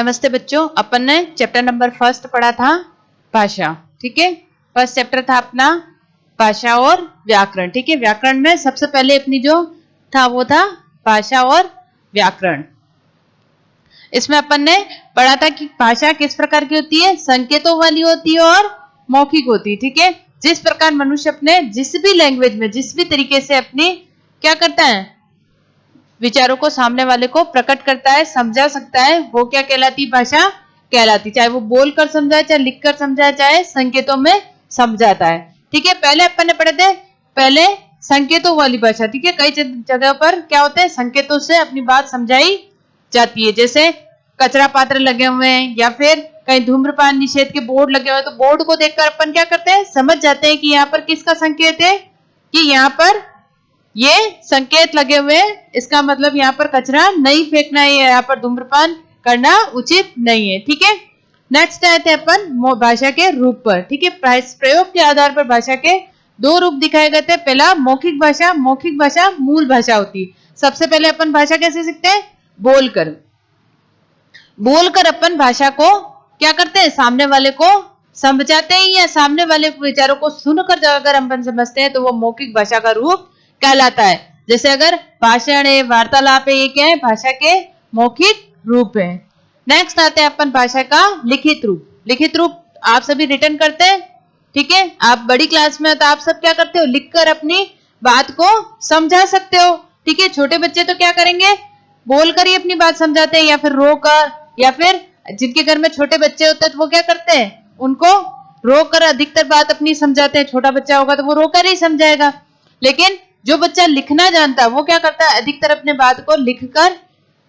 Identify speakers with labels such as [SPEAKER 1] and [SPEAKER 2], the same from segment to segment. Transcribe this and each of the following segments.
[SPEAKER 1] नमस्ते बच्चों, अपन ने चैप्टर नंबर फर्स्ट पढ़ा था भाषा। ठीक है, फर्स्ट चैप्टर था अपना भाषा और व्याकरण। ठीक है, व्याकरण में सबसे पहले अपनी जो था वो था भाषा और व्याकरण। इसमें अपन ने पढ़ा था कि भाषा किस प्रकार की होती है, संकेतों वाली होती है और मौखिक होती है। ठीक है, जिस प्रकार मनुष्य अपने जिस भी लैंग्वेज में जिस भी तरीके से अपनी क्या करता है, विचारों को सामने वाले को प्रकट करता है, समझा सकता है, वो क्या कहलाती, भाषा कहलाती। चाहे वो बोलकर समझाए, चाहे लिखकर समझाए, चाहे संकेतों में समझाता है। ठीक है, पहले अपन ने पढ़े थे पहले संकेतों वाली भाषा। ठीक है, कई जगह पर क्या होते हैं, संकेतों से अपनी बात समझाई जाती है। जैसे कचरा पात्र लगे हुए हैं या फिर कहीं धूम्रपान निषेध के बोर्ड लगे हुए हैं, तो बोर्ड को देखकर अपन क्या करते हैं, समझ जाते हैं कि यहाँ पर किसका संकेत है, कि यहाँ पर ये संकेत लगे हुए हैं, इसका मतलब यहाँ पर कचरा नहीं फेंकना है, यहाँ पर धूम्रपान करना उचित नहीं है। ठीक है, नेक्स्ट आते हैं अपन भाषा के रूप पर। ठीक है, प्रयोग के आधार पर भाषा के दो रूप दिखाए गए थे। पहला मौखिक भाषा। मौखिक भाषा मूल भाषा होती है। सबसे पहले अपन भाषा कैसे सीखते हैं, बोलकर। बोलकर अपन भाषा को क्या करते हैं, सामने वाले को समझाते हैं, या सामने वाले विचारों को सुनकर अगर अपन समझते हैं तो वो मौखिक भाषा का रूप कहलाता है। जैसे अगर भाषण है, वार्तालाप है, ये क्या है, भाषा के मौखिक रूप है। नेक्स्ट आते हैं अपन भाषा का लिखित रूप। लिखित रूप आप सभी रिटर्न करते हैं। ठीक है, आप बड़ी क्लास में हो तो आप सब क्या करते हो, लिखकर अपनी बात को समझा सकते हो। ठीक है, छोटे बच्चे तो क्या करेंगे, बोलकर ही अपनी बात समझाते हैं, या फिर रोकर, या फिर जिनके घर में छोटे बच्चे होते हैं तो वो क्या करते हैं, उनको रोकर अधिकतर बात अपनी समझाते हैं। छोटा बच्चा होगा तो वो रोकर ही समझाएगा। लेकिन जो बच्चा लिखना जानता है वो क्या करता है, अधिकतर अपने बात को लिखकर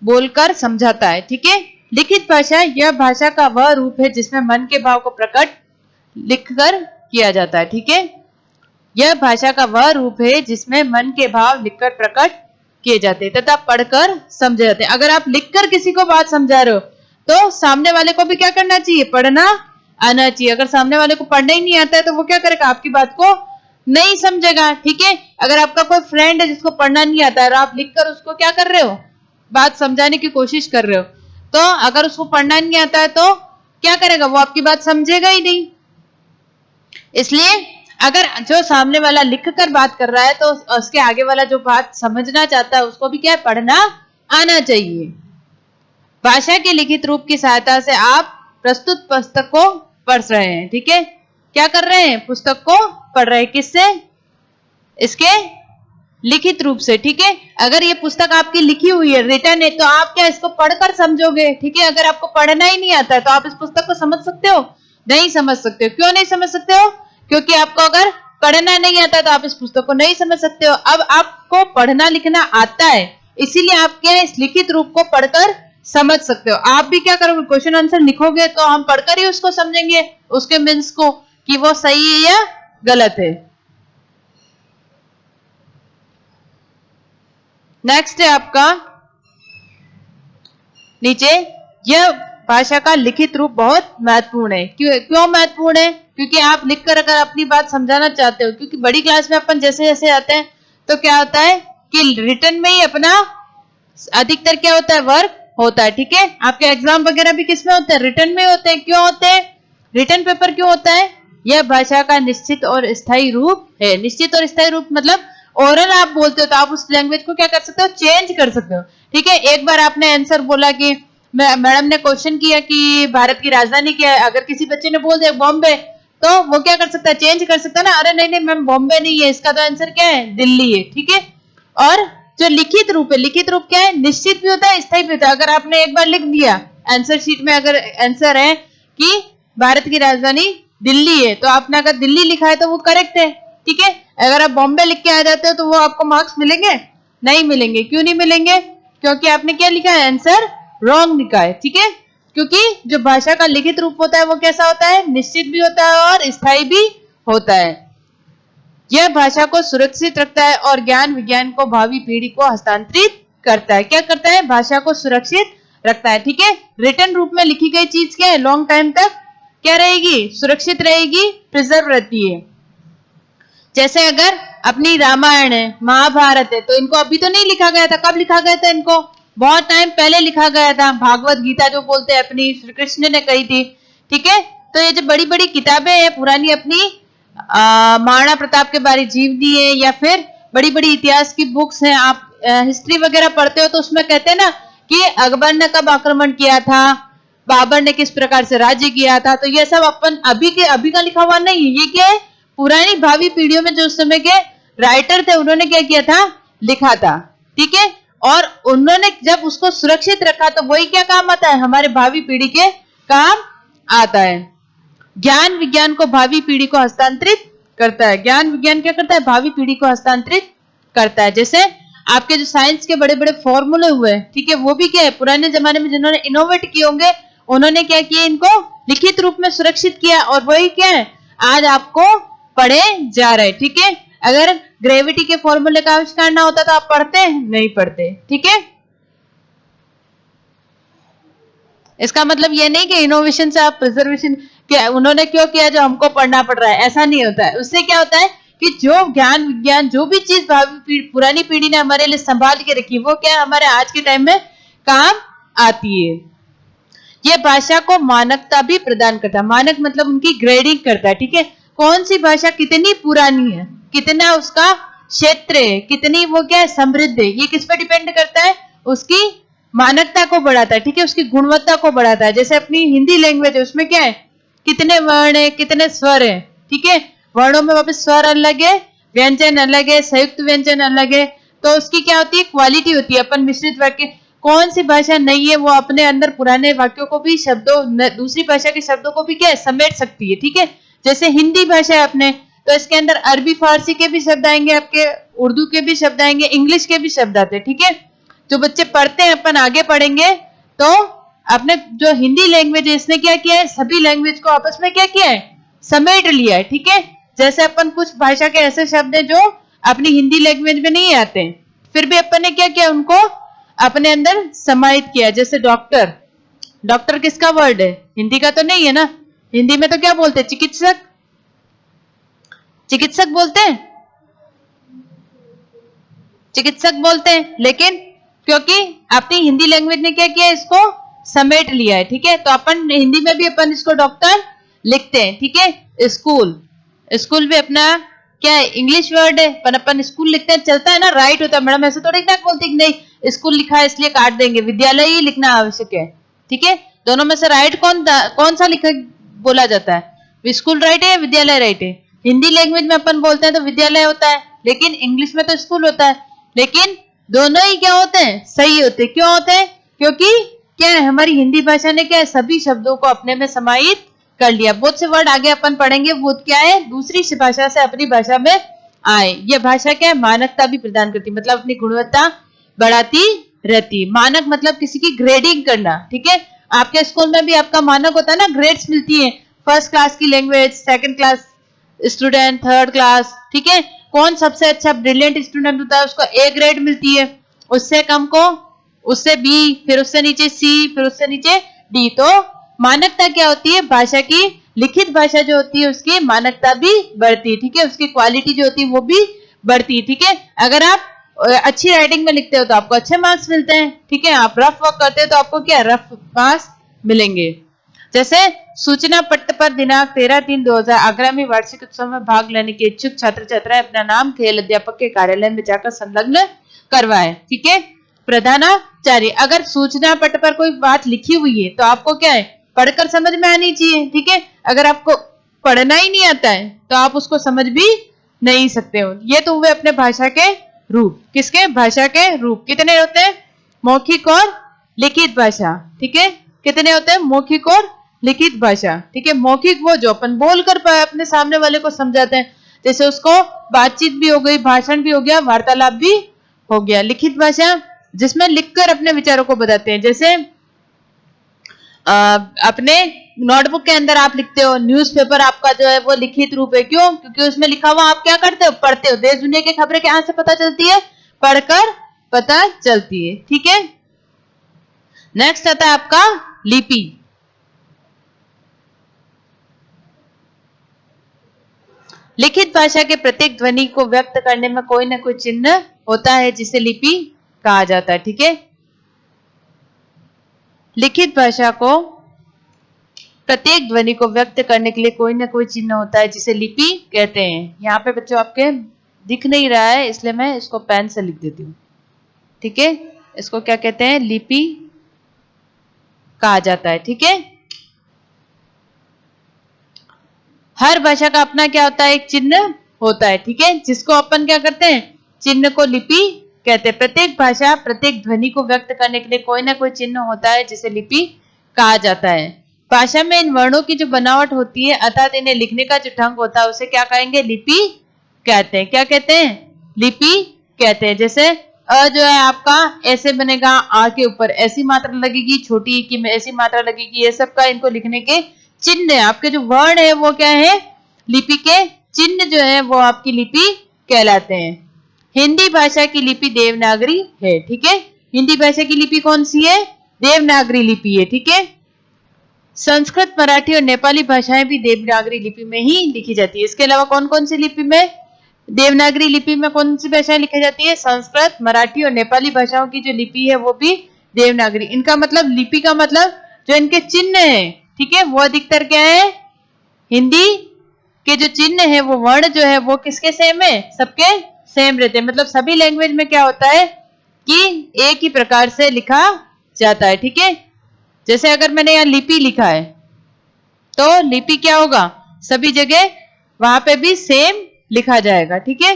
[SPEAKER 1] बोलकर समझाता है। ठीक है, लिखित भाषा यह भाषा का वह रूप है जिसमें मन के भाव को प्रकट लिखकर किया जाता है। ठीक है, यह भाषा का वह रूप है जिसमें मन के भाव लिखकर प्रकट किए जाते हैं तथा पढ़कर समझे जाते हैं। अगर आप लिखकर किसी को बात समझा रहे हो तो सामने वाले को भी क्या करना चाहिए, पढ़ना आना चाहिए। अगर सामने वाले को पढ़ना ही नहीं आता है तो वो क्या करेगा, आपकी बात को नहीं समझेगा। ठीक है, अगर आपका कोई फ्रेंड है जिसको पढ़ना नहीं आता है और आप लिखकर उसको क्या कर रहे हो, बात समझाने की कोशिश कर रहे हो, तो अगर उसको पढ़ना नहीं आता है तो क्या करेगा, वो आपकी बात समझेगा ही नहीं। इसलिए अगर जो सामने वाला लिखकर बात कर रहा है तो उसके आगे वाला जो बात समझना चाहता है उसको भी क्या है, पढ़ना आना चाहिए। भाषा के लिखित रूप की सहायता से आप प्रस्तुत पुस्तक को पढ़ रहे हैं। ठीक है, क्या कर रहे हैं, पुस्तक को पढ़ रहे हैं। किससे, इसके लिखित रूप से। ठीक है, अगर ये पुस्तक आपकी लिखी हुई है, रिटन है, तो आप क्या इसको पढ़कर समझोगे। ठीक है, अगर आपको पढ़ना ही नहीं आता है तो आप इस पुस्तक को समझ सकते हो, नहीं समझ सकते हो। क्यों नहीं समझ सकते हो, क्योंकि आपको अगर पढ़ना नहीं आता तो आप इस पुस्तक को नहीं समझ सकते हो। अब आपको पढ़ना लिखना आता है, इसीलिए आप क्या इस लिखित रूप को पढ़कर समझ सकते हो। आप भी क्या करोगे, क्वेश्चन आंसर लिखोगे तो हम पढ़कर ही उसको समझेंगे, उसके मीन्स को, कि वो सही है या गलत है। नेक्स्ट है आपका नीचे, यह भाषा का लिखित रूप बहुत महत्वपूर्ण है। क्यों महत्वपूर्ण है, क्योंकि आप लिखकर अगर अपनी बात समझाना चाहते हो, क्योंकि बड़ी क्लास में अपन जैसे जैसे आते हैं तो क्या होता है कि रिटन में ही अपना अधिकतर क्या होता है, वर्क होता है। ठीक है, आपके एग्जाम वगैरह भी किसमें होते हैं, रिटन में होते हैं। क्यों होते हैं, रिटन पेपर क्यों होता है, यह भाषा का निश्चित और स्थायी रूप है। निश्चित और स्थायी रूप मतलब ओरल आप बोलते हो तो आप उस लैंग्वेज को क्या कर सकते हो, चेंज कर सकते हो। ठीक है, एक बार आपने आंसर बोला कि मैडम ने क्वेश्चन किया कि भारत की राजधानी क्या है, अगर किसी बच्चे ने बोल दिया बॉम्बे, तो वो क्या कर सकता है, चेंज कर सकता है ना, अरे नहीं नहीं मैम बॉम्बे नहीं है, इसका तो आंसर क्या है, दिल्ली है। ठीक है, और जो लिखित रूप है, लिखित रूप क्या है, निश्चित भी होता है, स्थायी भी होता है। अगर आपने एक बार लिख दिया आंसर शीट में, अगर आंसर है कि भारत की राजधानी दिल्ली है, तो आपने अगर दिल्ली लिखा है तो वो करेक्ट है। ठीक है, अगर आप बॉम्बे लिख के आ जाते हो तो वो आपको मार्क्स मिलेंगे, नहीं मिलेंगे। क्यों नहीं मिलेंगे, क्योंकि आपने क्या लिखा है, आंसर रॉन्ग लिखा है। ठीक है, क्योंकि जो भाषा का लिखित रूप होता है वो कैसा होता है, निश्चित भी होता है और स्थायी भी होता है। यह भाषा को सुरक्षित रखता है और ज्ञान विज्ञान को भावी पीढ़ी को हस्तांतरित करता है। क्या करता है, भाषा को सुरक्षित रखता है। ठीक है, रिटन रूप में लिखी गई चीज क्या है, लॉन्ग टाइम तक क्या रहेगी, सुरक्षित रहेगी, प्रिजर्व रहती है। जैसे अगर अपनी रामायण है, महाभारत है, तो इनको अभी तो नहीं लिखा गया था, कब लिखा गया था इनको, बहुत टाइम पहले लिखा गया था। भागवत गीता जो बोलते हैं अपनी श्री कृष्ण ने कही थी, ठीक है। तो ये जो बड़ी बड़ी किताबें हैं पुरानी अपनी महाराणा प्रताप के बारे जीवनी है, या फिर बड़ी बड़ी इतिहास की बुक्स हैं, आप हिस्ट्री वगैरह पढ़ते हो तो उसमें कहते हैं ना कि अकबर ने कब आक्रमण किया था, बाबर ने किस प्रकार से राज्य किया था। तो ये सब अपन अभी का लिखा हुआ नहीं है, ये क्या है, पुरानी भावी पीढ़ियों में जो उस समय के राइटर थे उन्होंने क्या किया था, लिखा था, ठीक है। और उन्होंने जब उसको सुरक्षित रखा तो वही क्या काम आता है, हमारे भावी पीढ़ी के काम आता है। ज्ञान विज्ञान को भावी पीढ़ी को हस्तांतरित करता है। ज्ञान विज्ञान क्या करता है, भावी पीढ़ी को हस्तांतरित करता है। जैसे आपके जो साइंस के बड़े बड़े फॉर्मूले हुए, ठीक है, वो भी क्या है, पुराने जमाने में जिन्होंने इनोवेट किए होंगे उन्होंने क्या किया, इनको लिखित रूप में सुरक्षित किया, और वही क्या है आज आपको पढ़े जा रहे, ठीक है। अगर ग्रेविटी के फॉर्मूले का आविष्कार ना होता तो आप पढ़ते नहीं पढ़ते, ठीक है। इसका मतलब ये नहीं कि इनोवेशन से आप प्रिजर्वेशन क्या उन्होंने क्यों किया जो हमको पढ़ना पड़ रहा है, ऐसा नहीं होता है। उससे क्या होता है कि जो ज्ञान विज्ञान जो भी चीज पुरानी पीढ़ी ने हमारे लिए संभाल के रखी वो क्या हमारे आज के टाइम में काम आती है। ये भाषा को मानकता भी प्रदान करता है। मानक मतलब उनकी ग्रेडिंग करता है, ठीक है। कौन सी भाषा कितनी पुरानी है, कितना उसका क्षेत्र है, कितनी वो क्या है समृद्ध है, ये किस पर डिपेंड करता है, उसकी मानकता को बढ़ाता है, ठीक है, उसकी गुणवत्ता को बढ़ाता है। जैसे अपनी हिंदी लैंग्वेज है उसमें क्या है, कितने वर्ण है, कितने स्वर है, ठीक है। वर्णों में वापस स्वर अलग है, व्यंजन अलग है, संयुक्त व्यंजन अलग है, तो उसकी क्या होती है, क्वालिटी होती है। अपन मिश्रित वाक्य, कौन सी भाषा नहीं है वो अपने अंदर पुराने वाक्यों को भी शब्दों दूसरी भाषा के शब्दों को भी क्या है समेट सकती है, ठीक है। जैसे हिंदी भाषा है अपने, तो इसके अंदर अरबी फारसी के भी शब्द आएंगे, आपके उर्दू के भी शब्द आएंगे, इंग्लिश के भी शब्द आते हैं, ठीक है। जो बच्चे पढ़ते हैं अपन आगे पढ़ेंगे तो अपने जो हिंदी लैंग्वेज है इसने क्या किया है, सभी लैंग्वेज को आपस में क्या किया है, समेट लिया है, ठीक है। जैसे अपन कुछ भाषा के ऐसे शब्द हैं जो अपनी हिंदी लैंग्वेज में नहीं आते, फिर भी अपन ने क्या किया, उनको अपने अंदर समाहित किया। जैसे डॉक्टर, डॉक्टर किसका वर्ड है, हिंदी का तो नहीं है ना। हिंदी में तो क्या बोलते हैं, चिकित्सक, चिकित्सक बोलते हैं, चिकित्सक बोलते हैं, लेकिन क्योंकि अपनी हिंदी लैंग्वेज ने क्या किया, इसको समेट लिया है, ठीक है। तो अपन हिंदी में भी अपन इसको डॉक्टर लिखते हैं, ठीक है। स्कूल, स्कूल भी अपना क्या है, इंग्लिश वर्ड है, पर अपन स्कूल लिखते हैं, चलता है ना, राइट होता है। मैडम ऐसे थोड़ी ना बोलती कि नहीं स्कूल लिखा है इसलिए काट देंगे, विद्यालय ही लिखना आवश्यक है, ठीक है। दोनों में से राइट कौन सा लिखा बोला जाता है, स्कूल राइट है या विद्यालय राइट है। हिंदी लैंग्वेज में अपन बोलते हैं तो विद्यालय होता है, लेकिन इंग्लिश में तो स्कूल होता है। लेकिन दोनों ही क्या होते हैं, सही होते हैं। क्यों होते हैं, क्योंकि क्या है, हमारी हिंदी भाषा ने क्या है, सभी शब्दों को अपने में समाहित कर लिया। बहुत से वर्ड आगे अपन पढ़ेंगे वो क्या है, दूसरी भाषा से अपनी भाषा में आए। यह भाषा क्या है, मानकता भी प्रदान करती, मतलब अपनी गुणवत्ता बढ़ाती रहती। मानक मतलब किसी की ग्रेडिंग करना, ठीक है। आपके स्कूल में भी आपका मानक होता है ना, ग्रेड्स मिलती है, फर्स्ट क्लास की language, second class student, third class, ठीक है। कौन सबसे अच्छा ब्रिलियंट स्टूडेंट होता है उसको ए ग्रेड मिलती है, उससे कम को उससे बी, फिर उससे नीचे सी, फिर उससे नीचे डी। तो मानकता क्या होती है, भाषा की लिखित भाषा जो होती है उसकी मानकता भी बढ़ती है, ठीक है। उसकी क्वालिटी जो होती है वो भी बढ़ती है, ठीक है। अगर आप अच्छी राइटिंग में लिखते हो तो आपको अच्छे मार्क्स मिलते हैं, ठीक है। आप रफ वर्क करते हो तो आपको क्या रफ मार्क्स मिलेंगे। जैसे सूचना पट्ट पर दिनांक 13/3/2000 आगरा में वार्षिक उत्सव में भाग लेने के इच्छुक छात्र छात्राएं अपना नाम खेल अध्यापक के कार्यालय में जाकर संलग्न करवाएं, ठीक है। प्रधानाचार्य, अगर सूचना पट्ट पर कोई बात लिखी हुई है तो आपको क्या है, पढ़कर समझ में आनी चाहिए, ठीक है। अगर आपको पढ़ना ही नहीं आता है तो आप उसको समझ भी नहीं सकते हो। ये तो हुए अपने भाषा के रूप, किसके, भाषा के रूप। कितने होते हैं, मौखिक और लिखित भाषा, ठीक है। कितने होते हैं, मौखिक और लिखित भाषा, ठीक है। मौखिक वो जो अपन बोल कर अपने सामने वाले को समझाते हैं, जैसे उसको बातचीत भी हो गई, भाषण भी हो गया, वार्तालाप भी हो गया। लिखित भाषा जिसमें लिखकर अपने विचारों को बताते हैं, जैसे अपने नोटबुक के अंदर आप लिखते हो, न्यूज़पेपर आपका जो है वो लिखित रूप है। क्यों, क्योंकि उसमें लिखा हुआ आप क्या करते हो, पढ़ते हो। देश दुनिया की खबरें कहां से पता चलती है, पढ़कर पता चलती है, ठीक है। नेक्स्ट आता है आपका लिपि। लिखित भाषा के प्रत्येक ध्वनि को व्यक्त करने में कोई ना कोई चिन्ह होता है जिसे लिपि कहा जाता है, ठीक है। लिखित भाषा को प्रत्येक ध्वनि को व्यक्त करने के लिए कोई ना कोई चिन्ह होता है जिसे लिपि कहते हैं। यहाँ पे बच्चों आपके दिख नहीं रहा है इसलिए मैं इसको पेन से लिख देती हूँ। ठीक है, इसको क्या कहते हैं? लिपि कहा जाता है। ठीक है, हर भाषा का अपना क्या होता है? एक चिन्ह होता है। ठीक है, जिसको अपन क्या करते हैं? चिन्ह को लिपि कहते हैं। प्रत्येक भाषा प्रत्येक ध्वनि को व्यक्त करने के लिए कोई ना कोई चिन्ह होता है जिसे लिपि कहा जाता है। भाषा में इन वर्णों की जो बनावट होती है अर्थात इन्हें लिखने का जो ढंग होता है उसे क्या कहेंगे? लिपि कहते हैं। क्या कहते हैं? लिपि कहते हैं। जैसे अ जो है आपका ऐसे बनेगा, आ के ऊपर ऐसी मात्रा लगेगी, छोटी की में ऐसी मात्रा लगेगी, ये सब का इनको लिखने के चिन्ह है। आपके जो वर्ण है वो क्या है? लिपि के चिन्ह जो है वो आपकी लिपि कहलाते हैं। हिंदी भाषा की लिपि देवनागरी है। ठीक है, हिंदी भाषा की लिपि कौन सी है? देवनागरी लिपि है। ठीक है, संस्कृत, मराठी और नेपाली भाषाएं भी देवनागरी लिपि में ही लिखी जाती है। इसके अलावा कौन कौन सी लिपि में? देवनागरी लिपि में कौन सी भाषाएं लिखी जाती है? संस्कृत, मराठी और नेपाली भाषाओं की जो लिपि है वो भी देवनागरी। इनका मतलब लिपि का मतलब जो इनके चिन्ह है, ठीक है, वो अधिकतर क्या है? हिंदी के जो चिन्ह है वो वर्ण जो है वो किसके सेम है? सबके सेम रहते हैं। मतलब सभी लैंग्वेज में क्या होता है कि एक ही प्रकार से लिखा जाता है। ठीक है, जैसे अगर मैंने यहाँ लिपि लिखा है तो लिपि क्या होगा? सभी जगह वहां पे भी सेम लिखा जाएगा। ठीक है,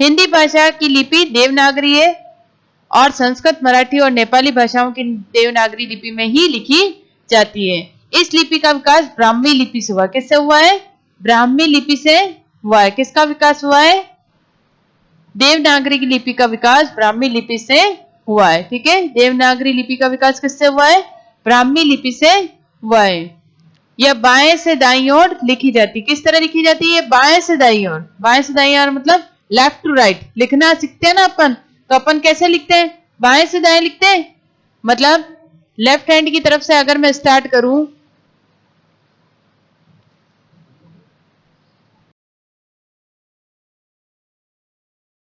[SPEAKER 1] हिंदी भाषा की लिपि देवनागरी है और संस्कृत, मराठी और नेपाली भाषाओं की देवनागरी लिपि में ही लिखी जाती है। इस लिपि का विकास ब्राह्मी लिपि से हुआ। किससे हुआ है? ब्राह्मी लिपि से हुआ है। किसका विकास हुआ है? देवनागरी की लिपि का विकास ब्राह्मी लिपि से हुआ है। ठीक है, देवनागरी लिपि का विकास किससे हुआ है? ब्राह्मी लिपि से हुआ है। यह बाएं से दाईं ओर लिखी जाती। किस तरह लिखी जाती है? बाएं से दाईं ओर। बाएं से दाईं ओर मतलब लेफ्ट टू राइट लिखना सीखते हैं ना अपन, तो अपन कैसे लिखते हैं? बाएं से दाएं लिखते हैं। मतलब लेफ्ट हैंड की तरफ से अगर मैं स्टार्ट करूं